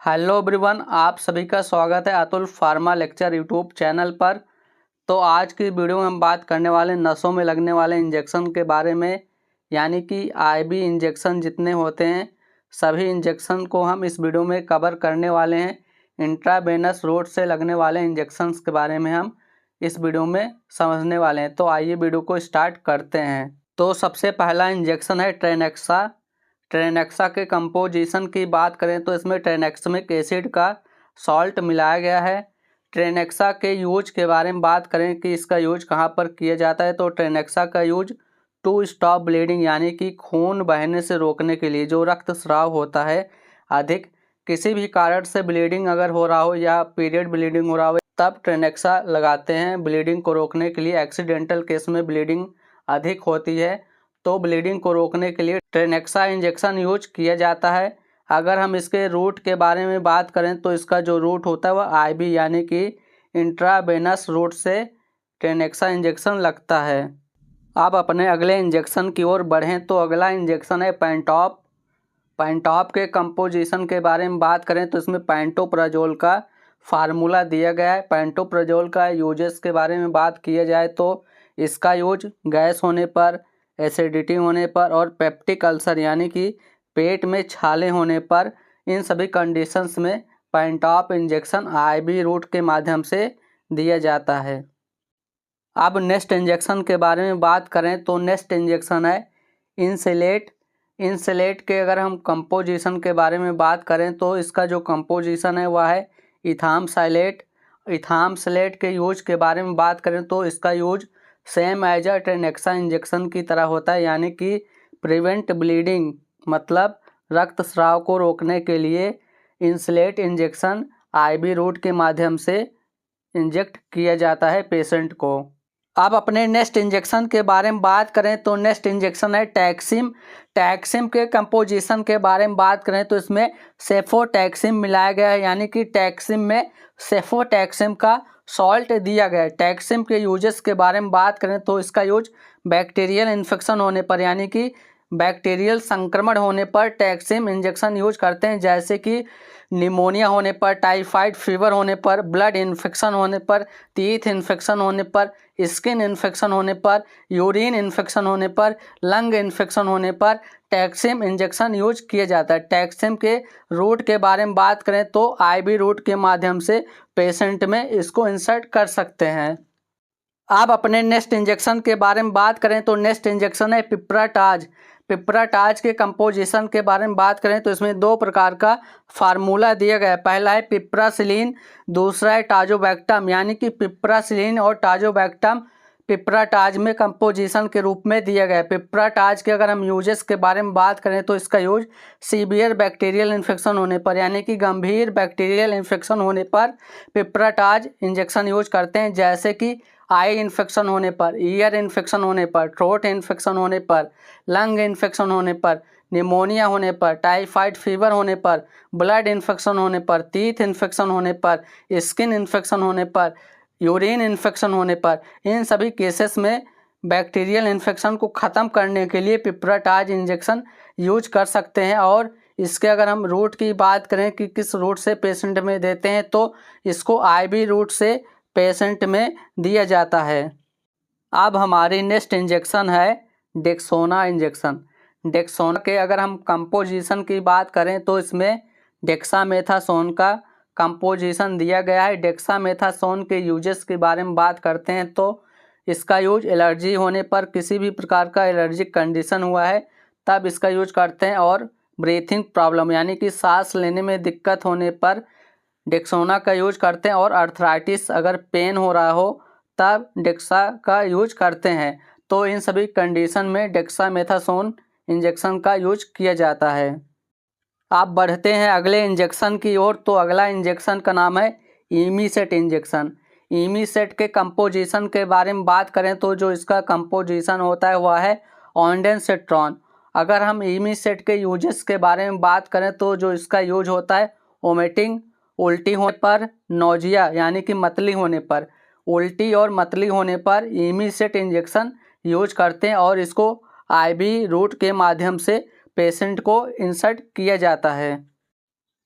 Hello everyone, आप सभी का स्वागत है Atul pharma lecture YouTube channel पर। तो आज की वीडियो में हम बात करने वाले नसों में लगने वाले इंजेक्शन के बारे में, यानी कि आईवी इंजेक्शन जितने होते हैं सभी इंजेक्शन को हम इस वीडियो में कवर करने वाले हैं। इंट्रावेनस रूट से लगने वाले इंजेक्शन्स के बारे में हम इस वीडियो में समझने वाले हैं। तो आइए वीडियो को स्टार्ट करते हैं। तो सबसे पहला इंजेक्शन है ट्रेनेक्सा। ट्रेनेक्सा के कंपोजिशन की बात करें तो इसमें ट्रेनेक्समिक एसिड का सॉल्ट मिलाया गया है। ट्रेनेक्सा के यूज के बारे में बात करें कि इसका यूज कहाँ पर किया जाता है, तो ट्रेनेक्सा का यूज टू स्टॉप ब्लीडिंग यानी कि खून बहने से रोकने के लिए, जो रक्तस्राव होता है अधिक, किसी भी कारण से ब्लीडिंग अगर हो रहा हो या पीरियड ब्लीडिंग हो रहा हो तब ट्रेनेक्सा लगाते हैं ब्लीडिंग को रोकने के लिए। एक्सीडेंटल केस में ब्लीडिंग अधिक होती है तो ब्लीडिंग को रोकने के लिए ट्रेनेक्सा इंजेक्शन यूज किया जाता है। अगर हम इसके रूट के बारे में बात करें तो इसका जो रूट होता है वह आईवी यानी कि इंट्रावेनस रूट से ट्रेनेक्सा इंजेक्शन लगता है। अब अपने अगले इंजेक्शन की ओर बढ़ें तो अगला इंजेक्शन है पेंटॉप। पेंटॉप के कंपोजिशन के बारे में बात करें तो इसमें पेंटोप्राजोल का फार्मूला दिया गया है। पेंटोप्राजोल का यूजेस के बारे में बात किया जाए तो इसका यूज गैस होने पर, एसिडिटी होने पर और पेप्टिक अल्सर यानी कि पेट में छाले होने पर, इन सभी कंडीशंस में पेंटॉप इंजेक्शन आईवी रूट के माध्यम से दिया जाता है। अब नेक्स्ट इंजेक्शन के बारे में बात करें तो नेक्स्ट इंजेक्शन है इंसलेट। इंसलेट के अगर हम कंपोजिशन के बारे में बात करें तो इसका जो कंपोजिशन है वह है इथामसाइलेट। इथामसाइलेट के यूज के बारे में बात करें तो इसका use same as a Trenaxa injection की तरह होता है, यानी कि प्रिवेंट ब्लीडिंग मतलब रक्तस्राव को रोकने के लिए इंसलेट इंजेक्शन आईवी रूट के माध्यम से इंजेक्ट किया जाता है पेशेंट को। अब अपने नेक्स्ट इंजेक्शन के बारे में बात करें तो नेक्स्ट इंजेक्शन है टैक्सिम। टैक्सिम के कंपोजिशन के बारे में बात करें तो इसमें सेफोटैक्सिम मिलाया गया है, यानी कि टैक्सिम में सेफोटैक्सिम का सॉल्ट दिया गया है। टैक्सिम के यूजेस के बारे में बात करें तो इसका यूज बैक्टीरियल इन्फेक्शन होने पर यानी कि बैक्टीरियल संक्रमण होने पर टैक्सिम इंजेक्शन यूज करते हैं, जैसे कि निमोनिया होने पर, टाइफाइड फीवर होने पर, ब्लड इन्फेक्शन होने पर, टीथ इन्फेक्शन होने पर, स्किन इन्फेक्शन होने पर, यूरिन इन्फेक्शन होने पर, लंग इन्फेक्शन होने पर टैक्सिम इंजेक्शन यूज किया जाता है। टैक्सिम के रूट के बारे में बात करें तो आईवी रूट के माध्यम से पेशेंट में इसको इंसर्ट कर सकते हैं। अब अपने नेक्स्ट इंजेक्शन के बारे में बात करें तो नेक्स्ट इंजेक्शन है पिप्राटाज। पिप्राटाज के कंपोजिशन के बारे में बात करें तो इसमें दो प्रकार का फार्मूला दिया गया है। पहला है पिप्रासिलिन, दूसरा है टाजोबैक्टम, यानी कि पिप्रासिलिन और टाजोबैक्टम पिप्राटाज में कंपोजिशन के रूप में दिया गया है। पिप्राटाज के अगर हम यूजेस के बारे में बात करें तो इसका यूज सीवियर बैक्टीरियल इन्फेक्शन होने पर यानी कि गंभीर बैक्टीरियल इन्फेक्शन होने पर पिप्राटाज इंजेक्शन यूज करते हैं, जैसे कि आई इन्फेक्शन होने पर, ईयर इन्फेक्शन होने पर, थ्रोट इन्फेक्शन होने पर, लंग इन्फेक्शन होने पर, निमोनिया होने पर, टाइफाइड फीवर होने पर, ब्लड इन्फेक्शन होने पर, टीथ इन्फेक्शन होने पर, स्किन इन्फेक्शन होने पर, यूरिन इन्फेक्शन होने पर, इन सभी केसेस में बैक्टीरियल इन्फेक्शन को ख़त्म करने के लिए पिप्राटाज इंजेक्शन यूज कर सकते हैं। और इसके अगर हम रूट की बात करें कि किस रूट से पेशेंट में देते हैं तो इसको आईवी रूट से पेशेंट में दिया जाता है। अब हमारी नेक्स्ट इंजेक्शन है डेक्सोना इंजेक्शन। डेक्सोना के अगर हम कंपोजिशन की बात करें तो इसमें डेक्सामेथासोन का कंपोजिशन दिया गया है। डेक्सामेथासोन के यूजेस के बारे में बात करते हैं तो इसका यूज एलर्जी होने पर, किसी भी प्रकार का एलर्जिक कंडीशन हुआ है तब इसका यूज करते हैं, और ब्रीथिंग प्रॉब्लम यानी कि सांस लेने में दिक्कत होने पर डेक्सोना का यूज करते हैं, और अर्थराइटिस अगर पेन हो रहा हो तब डेक्सा का यूज करते हैं। तो इन सभी कंडीशन में डेक्सामेथासोन इंजेक्शन का यूज किया जाता है। आप बढ़ते हैं अगले इंजेक्शन की ओर तो अगला इंजेक्शन का नाम है इमीसेट इंजेक्शन। इमीसेट के कंपोजिशन के बारे में बात करें तो जो इसका कंपोजिशन होता है वह है ऑन्डेंसेट्रॉन। अगर हम इमीसेट के यूजेस के बारे में बात करें तो जो इसका यूज होता है वोमिटिंग, उल्टी होने पर, नोजिया यानी कि मतली होने पर, उल्टी और मतली होने पर इमीसेट इंजेक्शन यूज करते हैं, और इसको आईवी रूट के माध्यम से पेशेंट को इंसर्ट किया जाता है।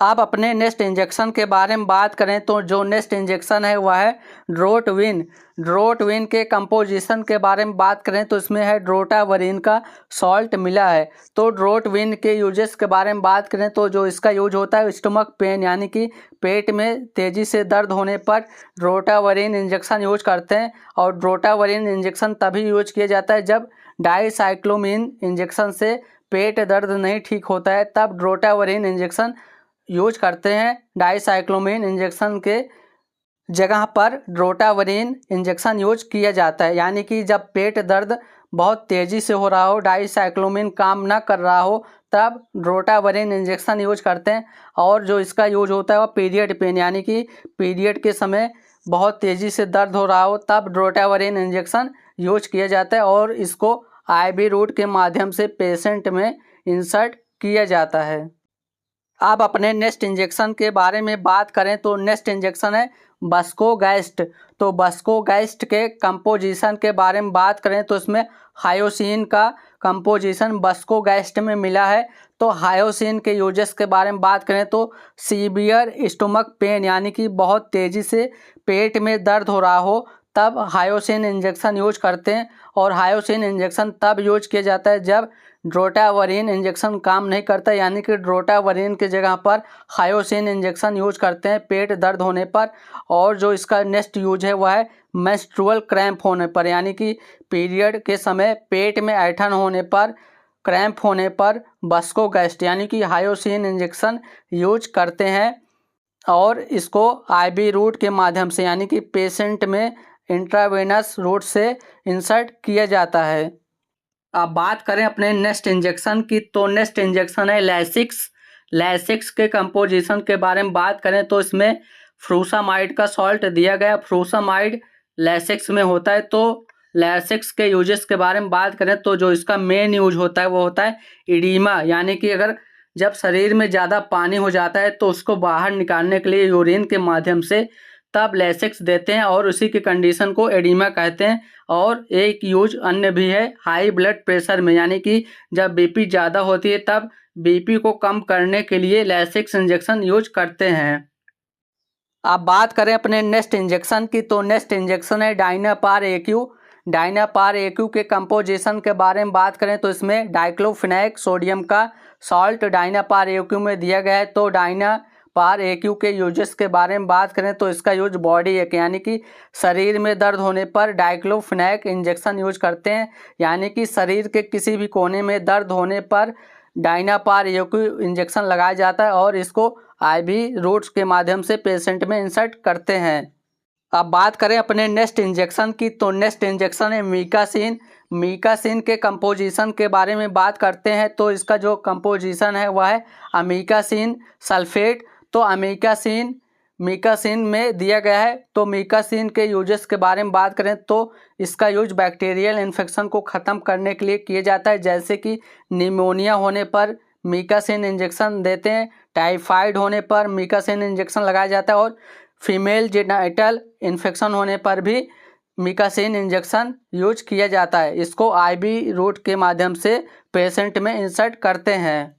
आप अपने नेक्स्ट इंजेक्शन के बारे में बात करें तो जो नेक्स्ट इंजेक्शन है वह है ड्रोटविन। ड्रोटविन के कंपोजिशन के बारे में बात करें तो इसमें है ड्रोटावरिन का सॉल्ट मिला है। तो ड्रोटविन के यूजेस के बारे में बात करें तो जो इसका यूज होता है स्टमक पेन यानी कि पेट में तेज़ी से दर्द होने पर ड्रोटावरिन इंजेक्शन यूज करते हैं। और ड्रोटावरिन इंजेक्शन तभी यूज किया जाता है जब डाइसाइक्लोमिन इंजेक्शन से पेट दर्द नहीं ठीक होता है, तब ड्रोटावरिन इंजेक्शन यूज करते हैं। डाइसाइक्लोमिन इंजेक्शन के जगह पर ड्रोटावरिन इंजेक्शन यूज किया जाता है, यानी कि जब पेट दर्द बहुत तेज़ी से हो रहा हो, डाइसाइक्लोमिन काम ना कर रहा हो, तब ड्रोटावरिन इंजेक्शन यूज करते हैं। और जो इसका यूज होता है वह पीरियड पेन यानी कि पीरियड के समय बहुत तेज़ी से दर्द हो रहा हो, तब ड्रोटावरिन इंजेक्शन यूज किया जाता है और इसको IV रूट के माध्यम से पेशेंट में इंसर्ट किया जाता है। आप अपने नेक्स्ट इंजेक्शन के बारे में बात करें तो नेक्स्ट इंजेक्शन है बस्कोगैस्ट। तो बस्कोगैस्ट के कंपोजिशन के बारे में बात करें तो इसमें हायोसिन का कंपोजिशन बस्कोगैस्ट में मिला है। तो हायोसिन के यूजेस के बारे में बात करें तो सीवियर स्टमक पेन यानी कि बहुत तेज़ी से पेट में दर्द हो रहा हो, तब हायोसिन इंजेक्शन यूज करते हैं। और हायोसिन इंजेक्शन तब यूज किया जाता है जब ड्रोटावरिन इंजेक्शन काम नहीं करता, यानी कि ड्रोटावरिन की जगह पर हायोसिन इंजेक्शन यूज करते हैं पेट दर्द होने पर। और जो इसका नेक्स्ट यूज है वह है मेंस्ट्रुअल क्रैम्प होने पर, यानी कि पीरियड के समय पेट में ऐंठन होने पर, क्रैम्प होने पर बस्कोगैस्ट यानी कि हायोसिन इंजेक्शन यूज करते हैं और इसको IV रूट के माध्यम से यानी कि पेशेंट में इंट्रावेनस रूट से इंसर्ट किया जाता है। अब बात करें अपने नेक्स्ट इंजेक्शन की तो नेक्स्ट इंजेक्शन है लैसिक्स। लैसिक्स के कंपोजिशन के बारे में बात करें तो इसमें फ्रूसामाइड का सॉल्ट दिया गया। फ्रूसामाइड लैसिक्स में होता है। तो लैसिक्स के यूजेस के बारे में बात करें तो जो इसका मेन यूज होता है वो होता है इडीमा, यानी कि अगर जब शरीर में ज़्यादा पानी हो जाता है तो उसको बाहर निकालने के लिए यूरिन के माध्यम से तब लैसिक्स देते हैं और उसी की कंडीशन को एडिमा कहते हैं। और एक यूज अन्य भी है हाई ब्लड प्रेशर में, यानी कि जब BP ज़्यादा होती है तब BP को कम करने के लिए लैसिक्स इंजेक्शन यूज करते हैं। अब बात करें अपने नेक्स्ट इंजेक्शन की तो नेक्स्ट इंजेक्शन है डायनापार AQ। डायनापार AQ के कंपोजिशन के बारे में बात करें तो इसमें डाइक्लोफिनैक सोडियम का सॉल्ट डायनापार AQ में दिया गया है। तो डायनापार AQ के यूजेस के बारे में बात करें तो इसका यूज बॉडी एक यानी कि शरीर में दर्द होने पर डाइक्लोफिनैक इंजेक्शन यूज करते हैं, यानी कि शरीर के किसी भी कोने में दर्द होने पर डायनापार AQ इंजेक्शन लगाया जाता है और इसको IV रूट्स के माध्यम से पेशेंट में इंसर्ट करते हैं। अब बात करें अपने नेक्स्ट इंजेक्शन की तो नेक्स्ट इंजेक्शन है मीकासिन। मीकासिन के कंपोजिशन के बारे में बात करते हैं तो इसका जो कंपोजिशन है वह है अमीकासिन सल्फेट। तो मीकासिन में दिया गया है। तो मीकासिन के यूजेस के बारे में बात करें तो इसका यूज बैक्टीरियल इन्फेक्शन को ख़त्म करने के लिए किया जाता है, जैसे कि निमोनिया होने पर मीकासिन इंजेक्शन देते हैं, टाइफाइड होने पर मीकासिन इंजेक्शन लगाया जाता है और फीमेल जेनिटल इन्फेक्शन होने पर भी मीकासिन इंजेक्शन यूज किया जाता है। इसको IV रूट के माध्यम से पेशेंट में इंसर्ट करते हैं।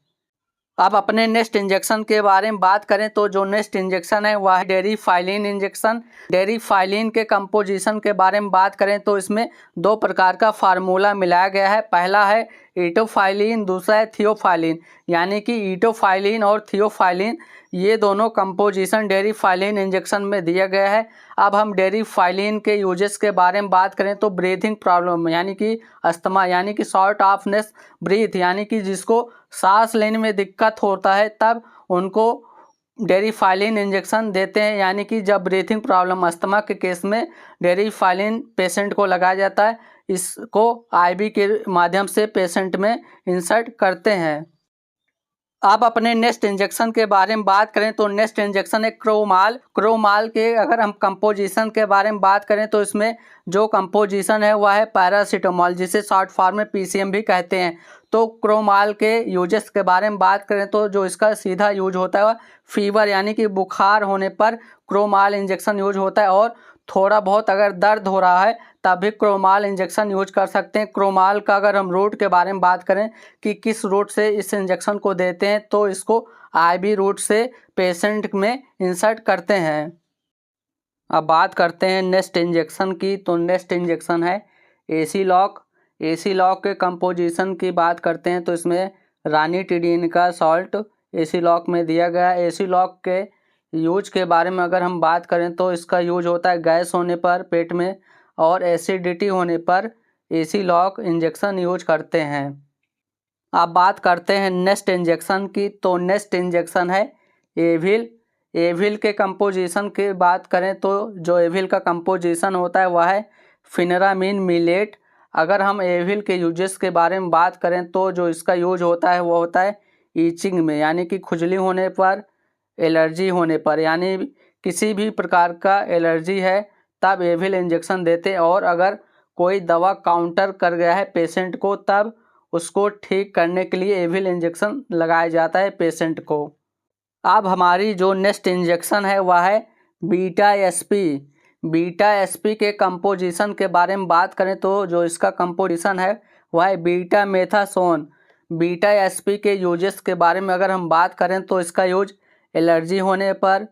अब अपने नेक्स्ट इंजेक्शन के बारे में बात करें तो जो नेक्स्ट इंजेक्शन है वह है डेरिफाइलिन इंजेक्शन। डेरिफाइलिन के कंपोजिशन के बारे में बात करें तो इसमें 2 प्रकार का फार्मूला मिलाया गया है। पहला है इटोफाइलिन, दूसरा है थियोफाइलिन, यानी कि इटोफाइलिन और थियोफाइलिन ये दोनों कंपोजिशन डेरिफाइलिन इंजेक्शन में दिया गया है। अब हम डेरिफाइलिन के यूजेस के बारे में बात करें तो ब्रीथिंग प्रॉब्लम यानी कि अस्थमा यानी कि शॉर्ट ऑफनेस ब्रीथ यानी कि जिसको सांस लेने में दिक्कत होता है तब उनको डेरिफाइलिन इंजेक्शन देते हैं, यानी कि जब ब्रीथिंग प्रॉब्लम अस्थमा के केस में डेरिफाइलिन पेशेंट को लगाया जाता है। इसको IV के माध्यम से पेशेंट में इंसर्ट करते हैं। अब अपने नेक्स्ट इंजेक्शन के बारे में बात करें तो नेक्स्ट इंजेक्शन है क्रोमाल के अगर हम कंपोजिशन के बारे में बात करें तो इसमें जो कंपोजिशन है वह है पैरासीटामोल, जिसे शॉर्ट फॉर्म में PCM भी कहते हैं। तो क्रोमाल के यूजेस के बारे में बात करें तो जो इसका सीधा यूज होता है वह फीवर यानी कि बुखार होने पर क्रोमाल इंजेक्शन यूज होता है और थोड़ा बहुत अगर दर्द हो रहा है तब भी क्रोमाल इंजेक्शन यूज कर सकते हैं। क्रोमाल का अगर हम रूट के बारे में बात करें कि किस रूट से इस इंजेक्शन को देते हैं, तो इसको आईवी रूट से पेशेंट में इंसर्ट करते हैं। अब बात करते हैं नेक्स्ट इंजेक्शन की। तो नेक्स्ट इंजेक्शन है एसी लॉक। एसी लॉक के कंपोजिशन की बात करते हैं तो इसमें रानीटिडीन का सॉल्ट एसी लॉक में दिया गया। एसी लॉक के यूज के बारे में अगर हम बात करें तो इसका यूज होता है गैस होने पर पेट में और एसिडिटी होने पर एसी लॉक इंजेक्शन यूज करते हैं। अब बात करते हैं नेक्स्ट इंजेक्शन की। तो नेक्स्ट इंजेक्शन है एविल। एविल के कंपोजिशन की बात करें तो जो एविल का कंपोजिशन होता है वह है फिनेरामिन मिलेट। अगर हम एविल के यूजेस के बारे में बात करें तो जो इसका यूज होता है वो होता है ईचिंग में, यानी कि खुजली होने पर, एलर्जी होने पर, यानी किसी भी प्रकार का एलर्जी है तब एविल इंजेक्शन देते। और अगर कोई दवा काउंटर कर गया है पेशेंट को तब उसको ठीक करने के लिए एविल इंजेक्शन लगाया जाता है पेशेंट को। अब हमारी जो नेक्स्ट इंजेक्शन है वह है बीटा एसपी। बीटा एसपी के कंपोजिशन के बारे में बात करें तो जो इसका कंपोजिशन है वह है बीटा मेथासोन। बीटा एसपी के यूजेस के बारे में अगर हम बात करें तो इसका यूज एलर्जी होने पर,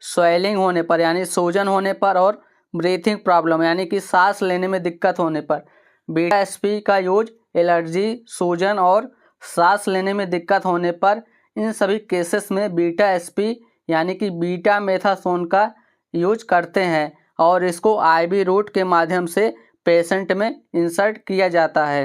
स्वेलिंग होने पर यानी सूजन होने पर और ब्रीथिंग प्रॉब्लम यानी कि सांस लेने में दिक्कत होने पर। बीटा एसपी का यूज एलर्जी, सूजन और सांस लेने में दिक्कत होने पर, इन सभी केसेस में बीटा एसपी यानी कि बीटा मेथासोन का यूज करते हैं और इसको आईवी रूट के माध्यम से पेशेंट में इंसर्ट किया जाता है।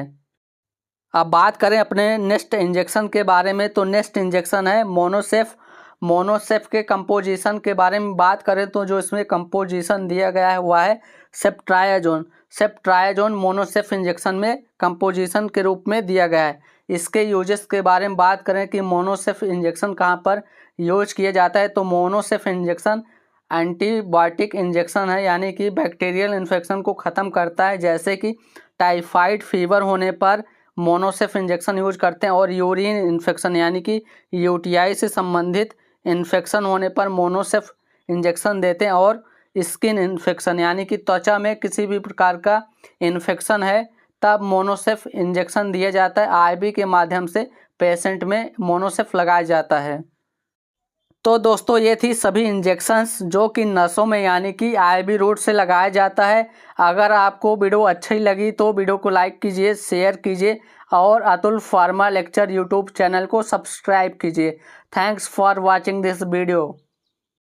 अब बात करें अपने नेक्स्ट इंजेक्शन के बारे में तो नेक्स्ट इंजेक्शन है मोनोसेफ। मोनोसेफ के कंपोजिशन के बारे में बात करें तो जो इसमें कंपोजिशन दिया गया है वह है सेफ्ट्रायाजोन। सेफ्ट्रायाजोन मोनोसेफ इंजेक्शन में कंपोजिशन के रूप में दिया गया है। इसके यूजेस के बारे में बात करें कि मोनोसेफ इंजेक्शन कहाँ पर यूज किया जाता है तो मोनोसेफ इंजेक्शन एंटीबायोटिक इंजेक्शन है, यानी कि बैक्टीरियल इन्फेक्शन को ख़त्म करता है। जैसे कि टाइफाइड फीवर होने पर मोनोसेफ इंजेक्शन यूज करते हैं और यूरिन इन्फेक्शन यानी कि यूटीआई से संबंधित इन्फेक्शन होने पर मोनोसेफ इंजेक्शन देते हैं। और स्किन इन्फेक्शन यानी कि त्वचा में किसी भी प्रकार का इन्फेक्शन है तब मोनोसेफ इंजेक्शन दिया जाता है। आईवी के माध्यम से पेशेंट में मोनोसेफ लगाया जाता है। तो दोस्तों ये थी सभी इंजेक्शंस जो कि नसों में यानी कि आईवी रूट से लगाया जाता है। अगर आपको वीडियो अच्छी लगी तो वीडियो को लाइक कीजिए, शेयर कीजिए और Atul pharma lecture YouTube channel को सब्सक्राइब कीजिए। Thanks for watching this video.